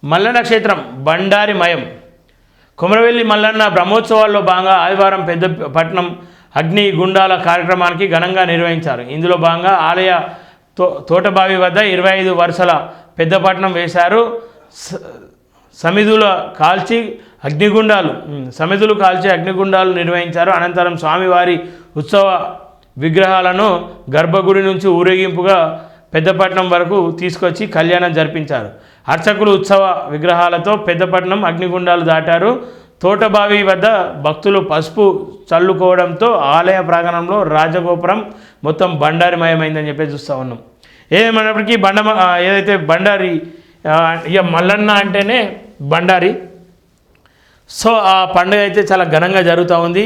మల్లన్న క్షేత్రం బండారిమయం. కొమరవెల్లి మల్లన్న బ్రహ్మోత్సవాల్లో భాగంగా ఆదివారం పెద్దపట్నం అగ్ని గుండాల కార్యక్రమానికి ఘనంగా నిర్వహించారు. ఇందులో భాగంగా ఆలయ తోటబావి వద్ద 25 వరుసల పెద్దపట్నం వేశారు. సమిధులు కాల్చి అగ్నిగుండాలు నిర్వహించారు. అనంతరం స్వామివారి ఉత్సవ విగ్రహాలను గర్భగుడి నుంచి ఊరేగింపుగా పెద్దపట్నం వరకు తీసుకొచ్చి కళ్యాణం జరిపించారు. అర్చకులు ఉత్సవ విగ్రహాలతో పెద్దపట్నం అగ్నిగుండాలు దాటారు. తోటబావి వద్ద భక్తులు పసుపు చల్లుకోవడంతో ఆలయ ప్రాంగణంలో రాజగోపురం మొత్తం బండారిమయమైందని చెప్పి చూస్తూ ఉన్నాం. ఏమైనప్పటికీ ఏదైతే బండారి ఇక మల్లన్న అంటేనే బండారి. సో ఆ పండుగ అయితే చాలా ఘనంగా జరుగుతూ ఉంది.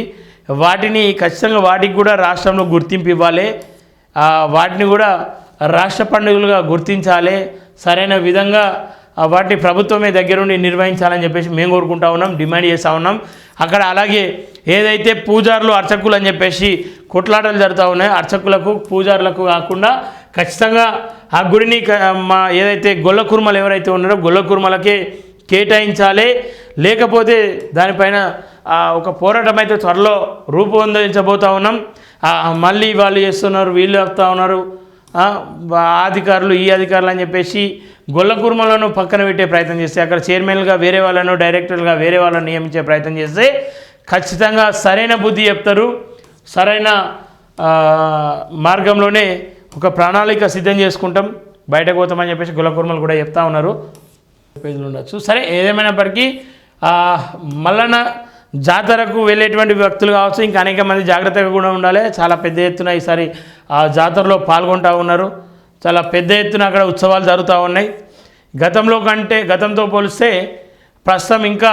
వాటిని ఖచ్చితంగా వాటికి కూడా రాష్ట్రంలో గుర్తింపు ఇవ్వాలి. వాటిని కూడా రాష్ట్ర పండుగలుగా గుర్తించాలి. సరైన విధంగా వాటిని ప్రభుత్వమే దగ్గరుండి నిర్వహించాలని చెప్పేసి మేము కోరుకుంటా ఉన్నాం, డిమాండ్ చేస్తూ ఉన్నాం. అక్కడ అలాగే ఏదైతే పూజారులు అర్చకులు అని చెప్పేసి కొట్లాటలు జరుగుతూ ఉన్నాయో అర్చకులకు పూజారులకు కాకుండా ఖచ్చితంగా ఆ గుడిని ఏదైతే గొల్ల కుర్మలు ఎవరైతే ఉన్నారో గొల్ల కుర్మలకే కేటాయించాలి. లేకపోతే దానిపైన ఒక పోరాటం అయితే త్వరలో రూపొందించబోతూ ఉన్నాం. మళ్ళీ వాళ్ళు చేస్తున్నారు, వీళ్ళు చెప్తా ఉన్నారు అధికారులు ఈ అధికారులు అని చెప్పేసి గొల్ల కుర్మలను పక్కన పెట్టే ప్రయత్నం చేస్తే, అక్కడ చైర్మన్గా వేరే వాళ్ళను డైరెక్టర్గా వేరే వాళ్ళని నియమించే ప్రయత్నం చేస్తే ఖచ్చితంగా సరైన బుద్ధి చెప్తారు. సరైన మార్గంలోనే ఒక ప్రణాళిక సిద్ధం చేసుకుంటాం, బయటకు పోతామని చెప్పేసి గొల్ల కుర్మలు కూడా చెప్తా ఉన్నారు. పేజీలు ఉండొచ్చు. సరే, ఏదేమైనప్పటికీ మల్లన్న జాతరకు వెళ్ళేటువంటి వ్యక్తులు కావచ్చు, ఇంకా అనేక మంది జాగ్రత్తగా కూడా ఉండాలి. చాలా పెద్ద ఎత్తున ఈసారి ఆ జాతరలో పాల్గొంటూ ఉన్నారు. చాలా పెద్ద ఎత్తున అక్కడ ఉత్సవాలు జరుగుతూ ఉన్నాయి. గతంతో పోలిస్తే ప్రస్తుతం ఇంకా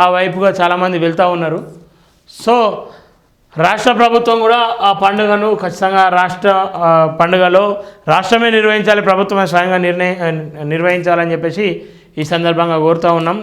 ఆ వైపుగా చాలామంది వెళ్తూ ఉన్నారు. సో రాష్ట్ర ప్రభుత్వం కూడా ఆ పండుగను ఖచ్చితంగా పండుగలో రాష్ట్రమే నిర్వహించాలి, ప్రభుత్వమే స్వయంగా నిర్వహించాలని చెప్పేసి ఈ సందర్భంగా కోరుతూ ఉన్నాం.